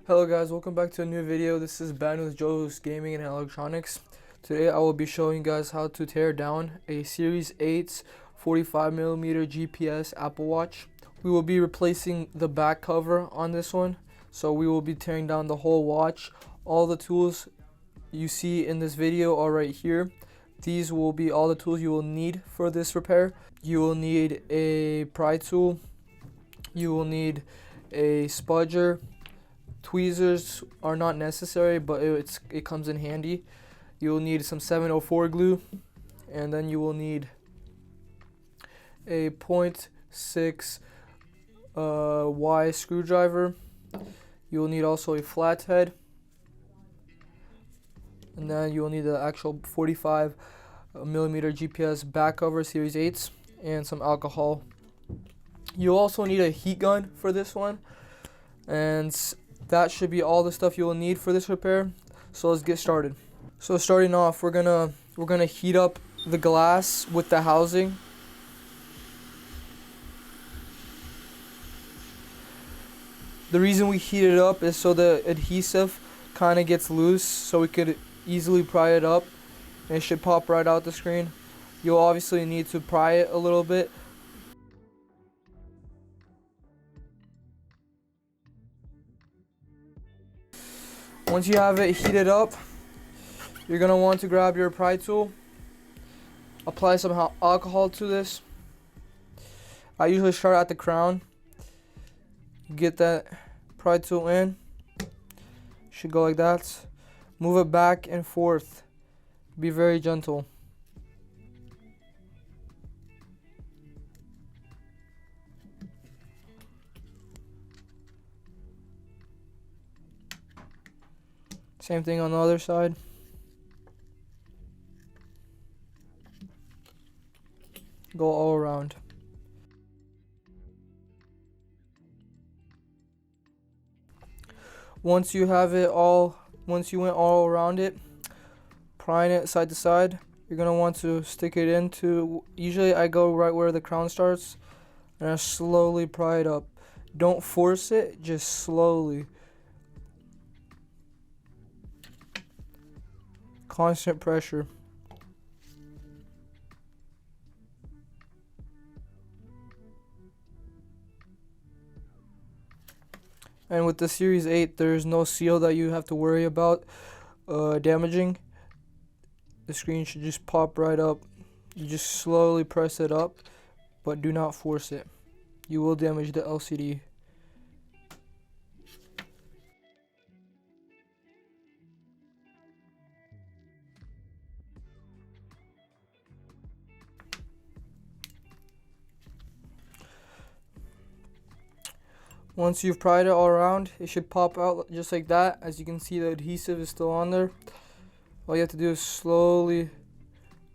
Hello guys, welcome back to a new video. This is Ben with Joe's Gaming and Electronics. Today I will be showing you guys how to tear down a Series 8's 45mm GPS Apple Watch. We will be replacing the back cover on this one, so we will be tearing down the whole watch. All the tools you see in this video are right here. These will be all the tools you will need for this repair. You will need a pry tool, you will need a spudger. Tweezers are not necessary, but it comes in handy. You will need some 704 glue, and then you will need a 0.6 Y screwdriver. You will need also a flathead, and then you will need the actual 45mm GPS back cover Series 8s and some alcohol. You'll also need a heat gun for this one, and that should be all the stuff you will need for this repair. So let's get started. So starting off, we're gonna heat up the glass with the housing. The reason we heat it up is so the adhesive kind of gets loose, so we could easily pry it up, and it should pop right out the screen. You'll obviously need to pry it a little bit. Once you have it heated up, you're going to want to grab your pry tool, apply some alcohol to this. I usually start at the crown. Get that pry tool in. Should go like that. Move it back and forth. Be very gentle. Same thing on the other side. Go all around. Once you went all around it, prying it side to side, you're gonna want to stick it into, usually I go right where the crown starts, and I slowly pry it up. Don't force it, just slowly. Constant pressure. And with the Series 8, there's no seal that you have to worry about damaging. The screen should just pop right up. You just slowly press it up, but do not force it. You will damage the LCD. Once you've pried it all around, it should pop out just like that. As you can see, the adhesive is still on there. All you have to do is slowly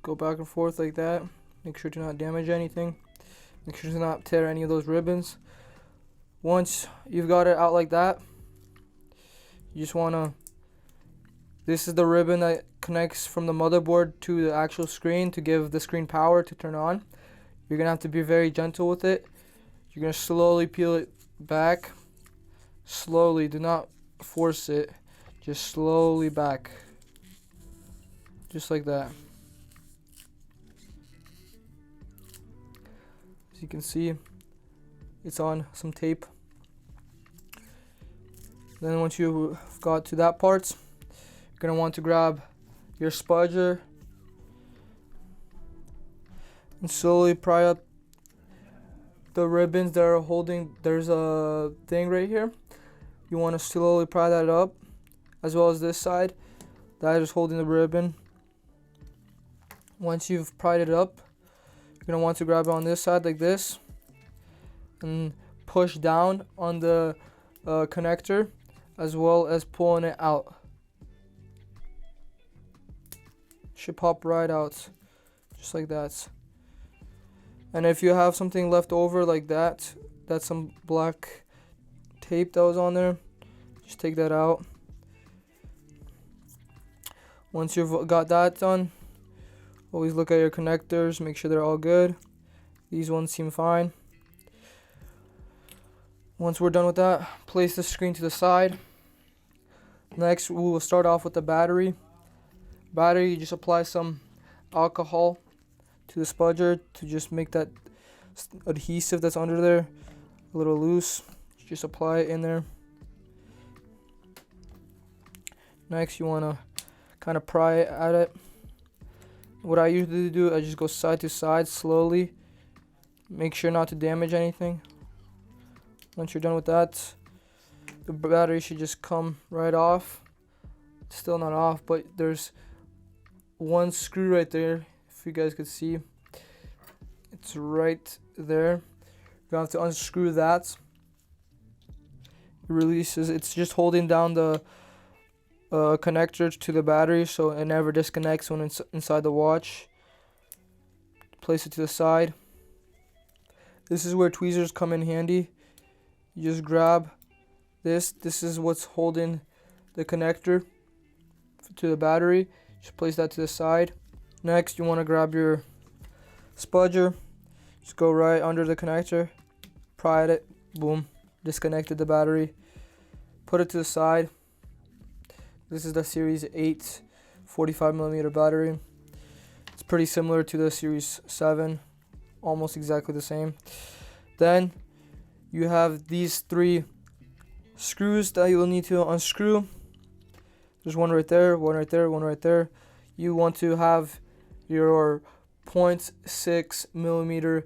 go back and forth like that. Make sure to not damage anything. Make sure to not tear any of those ribbons. Once you've got it out like that, you just wanna, this is the ribbon that connects from the motherboard to the actual screen to give the screen power to turn on. You're gonna have to be very gentle with it. You're gonna slowly peel it back. Slowly, do not force it. Just slowly back. Just like that. As you can see, it's on some tape. Then once you've got to that part, you're going to want to grab your spudger and slowly pry up the ribbons that are holding. There's a thing right here. You want to slowly pry that up, as well as this side that is holding the ribbon. Once you've pried it up, you're going to want to grab it on this side like this and push down on the connector, as well as pulling it out. Should pop right out just like that. And if you have something left over like that, that's some black tape that was on there, just take that out. Once you've got that done, always look at your connectors, make sure they're all good. These ones seem fine. Once we're done with that, place the screen to the side. Next, we will start off with the battery. You just apply some alcohol to the spudger to just make that adhesive that's under there a little loose. Just apply it in there. Next, you want to kind of pry it at it. What I usually do, I just go side to side slowly. Make sure not to damage anything. Once you're done with that, the battery should just come right off. It's still not off, but there's one screw right there, if you guys could see. It's right there. You have to unscrew that. It releases. It's just holding down the connector to the battery, so it never disconnects when it's inside the watch. Place it to the side. This is where tweezers come in handy. You just grab this. This is what's holding the connector to the battery. Just place that to the side. Next, you want to grab your spudger. Just go right under the connector. Pry at it. Boom. Disconnected the battery. Put it to the side. This is the Series 8 45mm battery. It's pretty similar to the Series 7. Almost exactly the same. Then you have these 3 screws that you will need to unscrew. There's one right there, one right there, one right there. You want to have your 0.6mm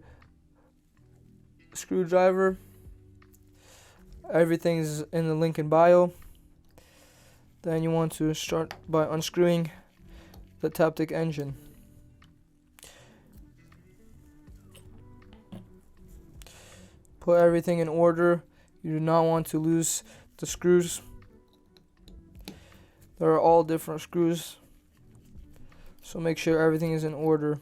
screwdriver. Everything is in the link in bio. Then you want to start by unscrewing the taptic engine. Put everything in order. You do not want to lose the screws. There are all different screws, so make sure everything is in order.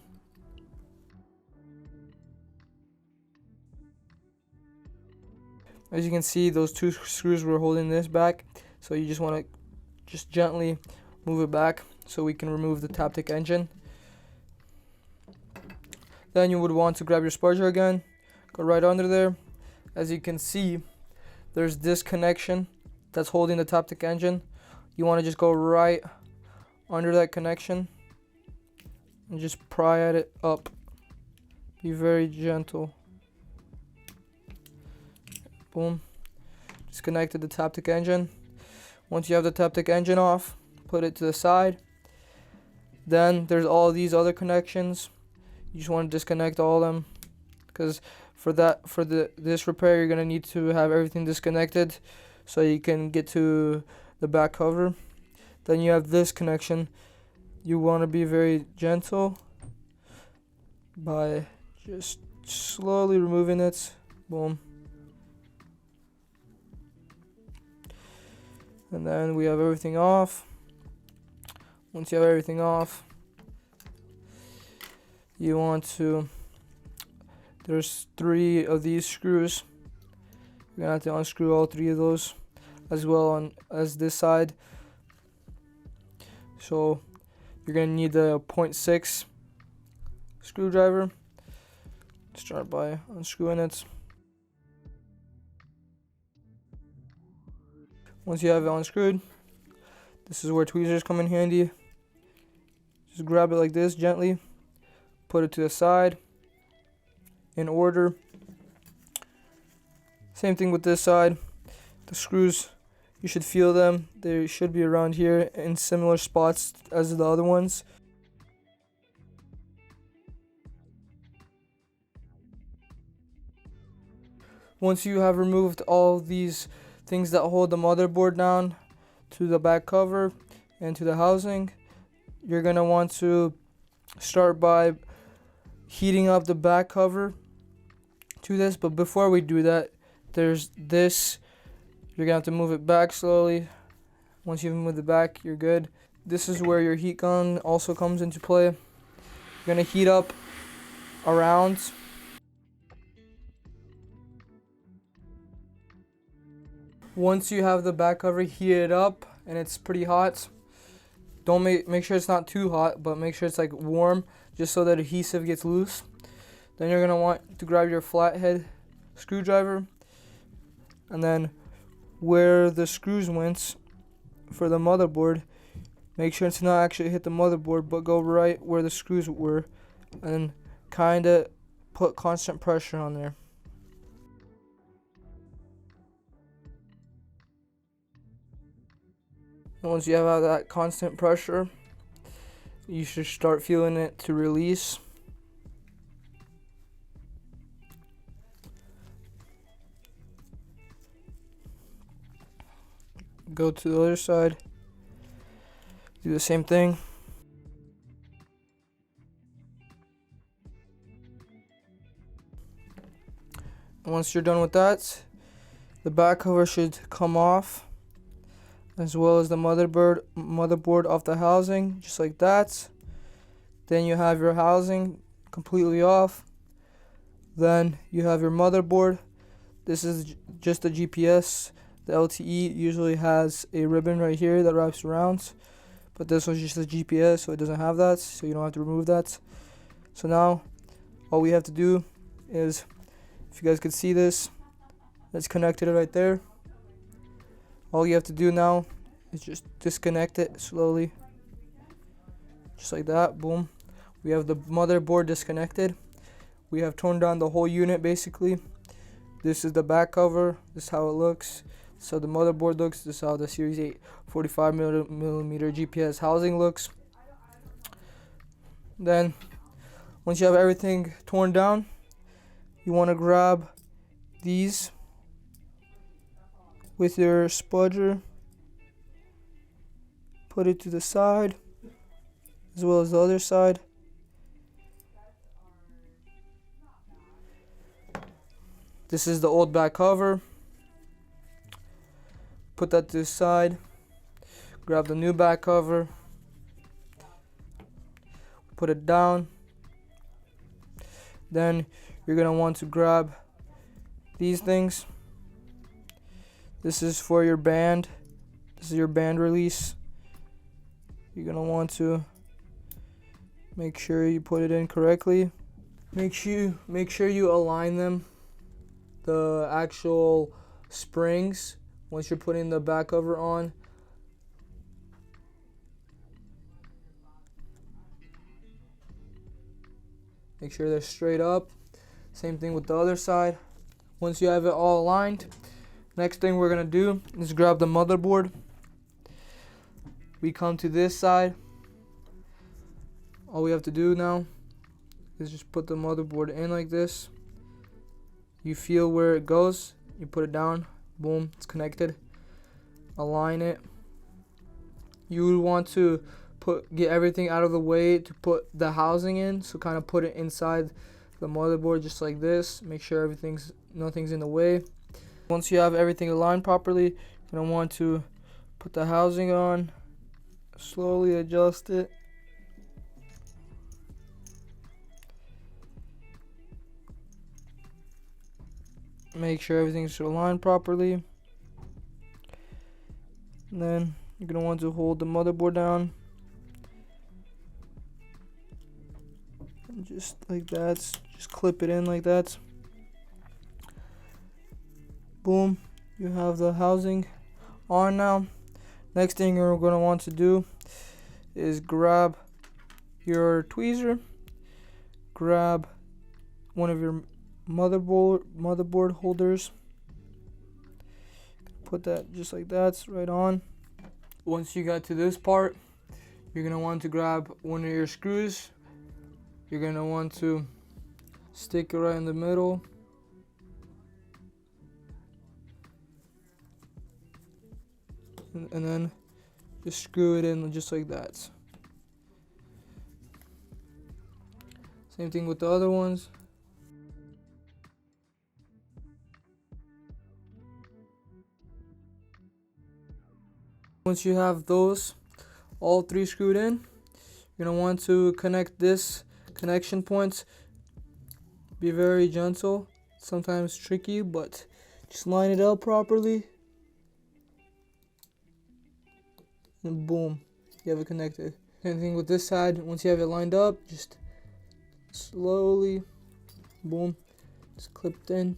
As you can see, those 2 screws were holding this back, so you just want to just gently move it back so we can remove the taptic engine. Then you would want to grab your spudger again, go right under there. As you can see, there's this connection that's holding the taptic engine. You want to just go right under that connection and just pry at it up. Be very gentle. Boom. Disconnected the taptic engine. Once you have the taptic engine off, put it to the side. Then there's all these other connections. You just want to disconnect all of them, because for this repair you're gonna need to have everything disconnected so you can get to the back cover. Then you have this connection. You want to be very gentle by just slowly removing it. Boom. And then we have everything off. Once you have everything off, you want to, there's 3 of these screws. You're gonna have to unscrew all 3 of those as well as this side. So you're gonna need the 0.6 screwdriver. Start by unscrewing it. Once you have it unscrewed, this is where tweezers come in handy. Just grab it like this gently, put it to the side in order. Same thing with this side. The screws, you should feel them. They should be around here in similar spots as the other ones. Once you have removed all these things that hold the motherboard down to the back cover and to the housing, you're going to want to start by heating up the back cover to this. But before we do that, there's this. You're going to have to move it back slowly. Once you've moved it back, you're good. This is where your heat gun also comes into play. You're going to heat up around. Once you have the back cover heated up and it's pretty hot, don't make sure it's not too hot, but make sure it's like warm, just so that adhesive gets loose. Then you're gonna want to grab your flathead screwdriver, and then where the screws went for the motherboard, make sure to not actually hit the motherboard, but go right where the screws were, and kind of put constant pressure on there. And once you have that constant pressure, you should start feeling it to release. Go to the other side, do the same thing. And once you're done with that, the back cover should come off, as well as the motherboard off the housing, just like that. Then you have your housing completely off. Then you have your motherboard. This is just a GPS. The LTE usually has a ribbon right here that wraps around, but this one's just a GPS, so it doesn't have that, so you don't have to remove that. So now all we have to do is, if you guys could see this, it's connected right there. All you have to do now is just disconnect it slowly, just like that. Boom. We have the motherboard disconnected. We have torn down the whole unit basically. This is the back cover. This is how it looks. So the motherboard looks. This is how the Series 8 45mm GPS housing looks. Then once you have everything torn down, you want to grab these with your spudger, put it to the side as well as the other side. This is the old back cover. Put that to the side. Grab the new back cover. Put it down. Then you're going to want to grab these things. This is for your band. This is your band release. You're going to want to make sure you put it in correctly. Make sure you align them. The actual springs, once you're putting the back cover on, make sure they're straight up. Same thing with the other side. Once you have it all aligned, next thing we're gonna do is grab the motherboard. We come to this side. All we have to do now is just put the motherboard in like this. You feel where it goes, you put it down, boom, it's connected. Align it. You would want to get everything out of the way to put the housing in, so kind of put it inside the motherboard just like this. Make sure nothing's in the way. Once you have everything aligned properly, you're going to want to put the housing on, slowly adjust it. Make sure everything's aligned properly. And then you're going to want to hold the motherboard down. And just like that. Just clip it in like that. Boom. You have the housing on now. Next thing you're going to want to do is grab your tweezer. Grab one of your motherboard holders. Put that just like that, right on. Once you got to this part, you're gonna want to grab one of your screws. You're gonna want to stick it right in the middle. And then just screw it in just like that. Same thing with the other ones. Once you have those all three screwed in, you're going to want to connect this connection points. Be very gentle, sometimes tricky, but just line it up properly. And boom, you have it connected. Same thing with this side. Once you have it lined up, just slowly, boom, just clipped in.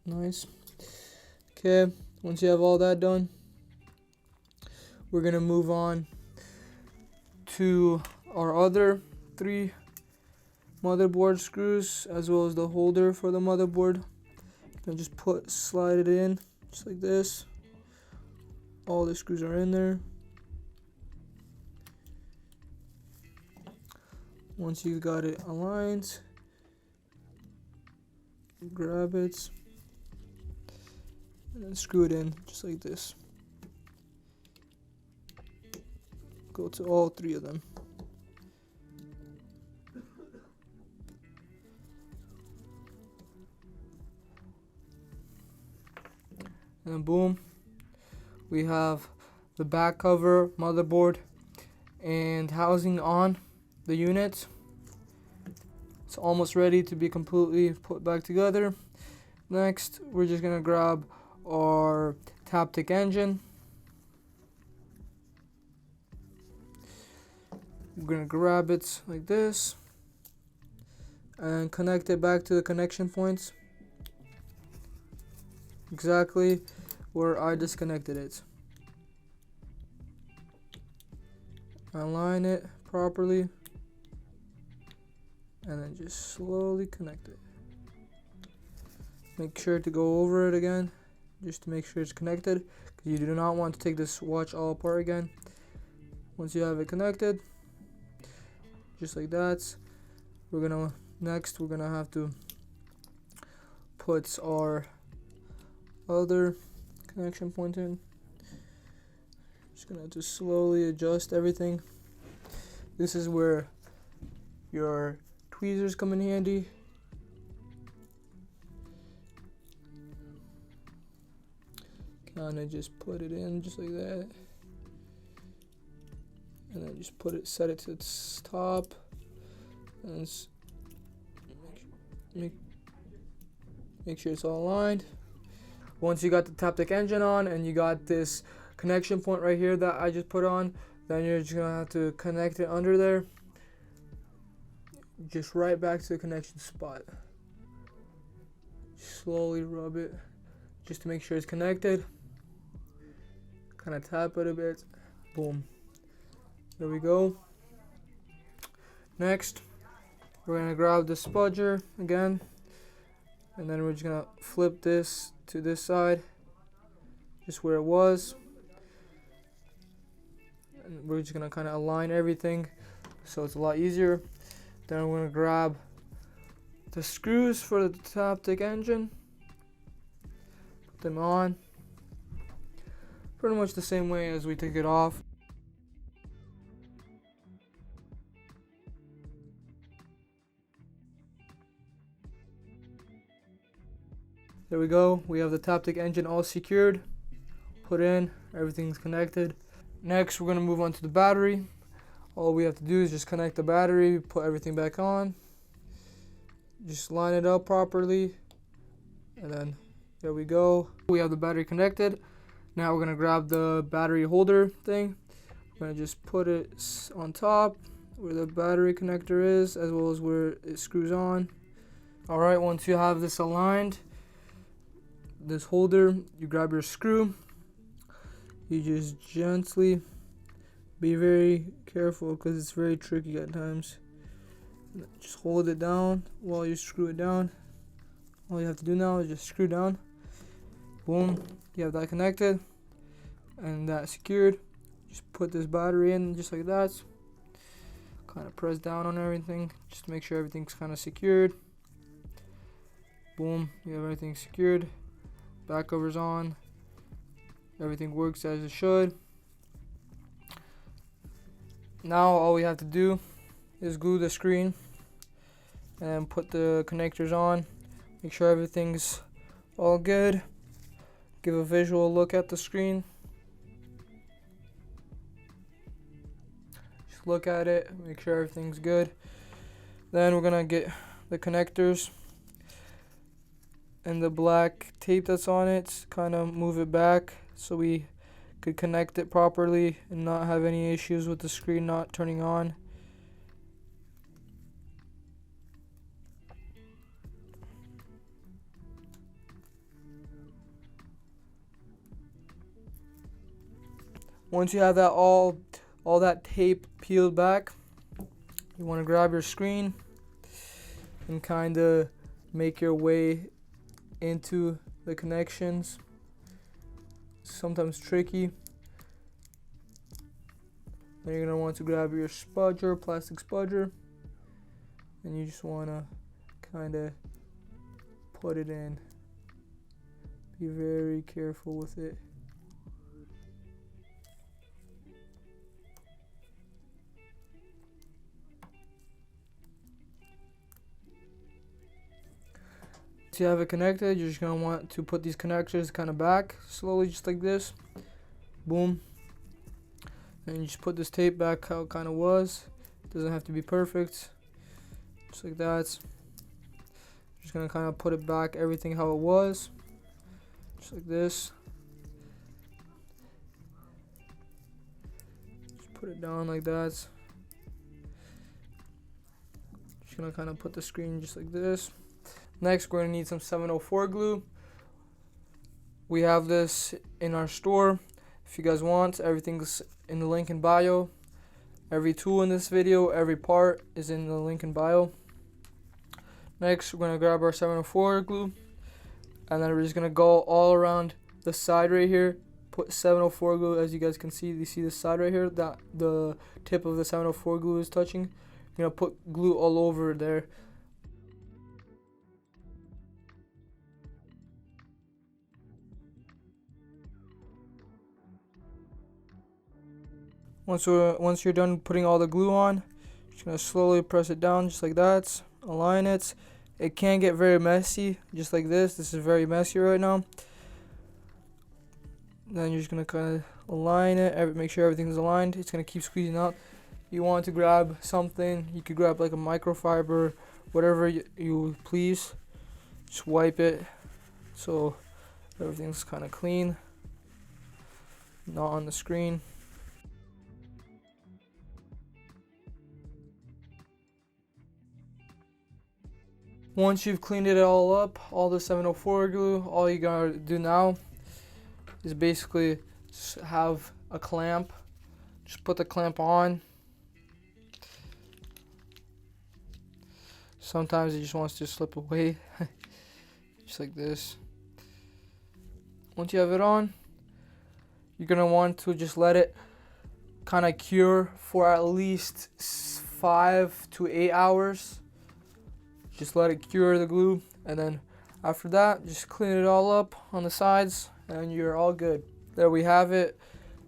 Nice. Okay. Once you have all that done, we're gonna move on to our other 3 motherboard screws, as well as the holder for the motherboard. And just slide it in just like this. All the screws are in there. Once you've got it aligned, grab it and then screw it in just like this. Go to all 3 of them. And boom, we have the back cover, motherboard, and housing on the unit. It's almost ready to be completely put back together. Next, we're just gonna grab our taptic engine. We're gonna grab it like this and connect it back to the connection points, exactly where I disconnected it. Align it properly and then just slowly connect it. Make sure to go over it again just to make sure it's connected, because you do not want to take this watch all apart again. Once you have it connected, just like that, we're gonna have to put our other connection point in. Just gonna have to slowly adjust everything. This is where your tweezers come in handy. Kinda just put it in just like that, and then just set it to its top, and make sure it's all aligned. Once you got the taptic engine on and you got this connection point right here that I just put on, then you're just gonna have to connect it under there, just right back to the connection spot. Slowly rub it just to make sure it's connected. Kind of tap it a bit. Boom. There we go. Next, we're gonna grab the spudger again, and then we're just gonna flip this to this side, just where it was. And we're just gonna kind of align everything so it's a lot easier. Then we're gonna grab the screws for the taptic engine, put them on pretty much the same way as we took it off. There we go, we have the taptic engine all secured, put in, everything's connected. Next, we're gonna move on to the battery. All we have to do is just connect the battery, put everything back on, just line it up properly, and then there we go. We have the battery connected. Now we're gonna grab the battery holder thing. We're gonna just put it on top where the battery connector is, as well as where it screws on. Alright, once you have this aligned, this holder, you grab your screw. You just gently, be very careful because it's very tricky at times. Just hold it down while you screw it down. All you have to do now is just screw down. Boom, you have that connected and that secured. Just put this battery in just like that. Kind of press down on everything just to make sure everything's kind of secured. Boom, you have everything secured. Back cover's on. Everything works as it should. Now all we have to do is glue the screen and put the connectors on. Make sure everything's all good. Give a visual look at the screen. Just look at it, make sure everything's good. Then we're gonna get the connectors and the black tape that's on it, kind of move it back so we could connect it properly and not have any issues with the screen not turning on. Once you have that all that tape peeled back, you want to grab your screen and kind of make your way into the connections. Sometimes tricky. Then you're going to want to grab your spudger, plastic spudger, and you just want to kind of put it in. Be very careful with it. Once you have it connected, you're just going to want to put these connectors kind of back slowly, just like this. Boom. And you just put this tape back how it kind of was. It doesn't have to be perfect. Just like that. Just going to kind of put it back, everything how it was. Just like this. Just put it down like that. Just going to kind of put the screen just like this. Next, we're going to need some 704 glue. We have this in our store. If you guys want, everything's in the link in bio. Every tool in this video, every part is in the link in bio. Next, we're going to grab our 704 glue. And then we're just going to go all around the side right here. Put 704 glue, as you guys can see. You see the side right here? That the tip of the 704 glue is touching. You're going to put glue all over there. Once you're done putting all the glue on, just gonna slowly press it down just like that. Align it. It can get very messy, just like this. This is very messy right now. Then you're just gonna kind of align it. Make sure everything's aligned. It's gonna keep squeezing out. You want to grab something. You could grab like a microfiber, whatever you please. Just wipe it so everything's kind of clean, not on the screen. Once you've cleaned it all up, all the 704 glue, all you gotta do now is basically just have a clamp. Just put the clamp on. Sometimes it just wants to slip away, just like this. Once you have it on, you're gonna want to just let it kind of cure for at least 5 to 8 hours. Just let it cure the glue, and then after that, just clean it all up on the sides, and you're all good. There we have it.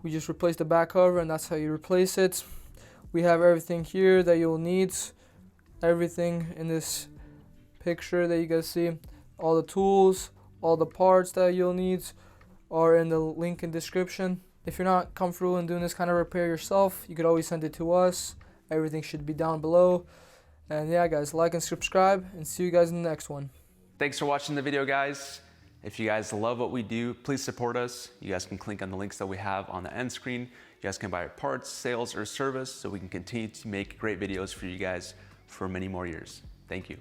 We just replaced the back cover, and that's how you replace it. We have everything here that you'll need. Everything in this picture that you guys see. All the tools, all the parts that you'll need are in the link in description. If you're not comfortable in doing this kind of repair yourself, you could always send it to us. Everything should be down below. And yeah, guys, like and subscribe, and see you guys in the next one. Thanks for watching the video, guys. If you guys love what we do, please support us. You guys can click on the links that we have on the end screen. You guys can buy our parts, sales, or service so we can continue to make great videos for you guys for many more years. Thank you.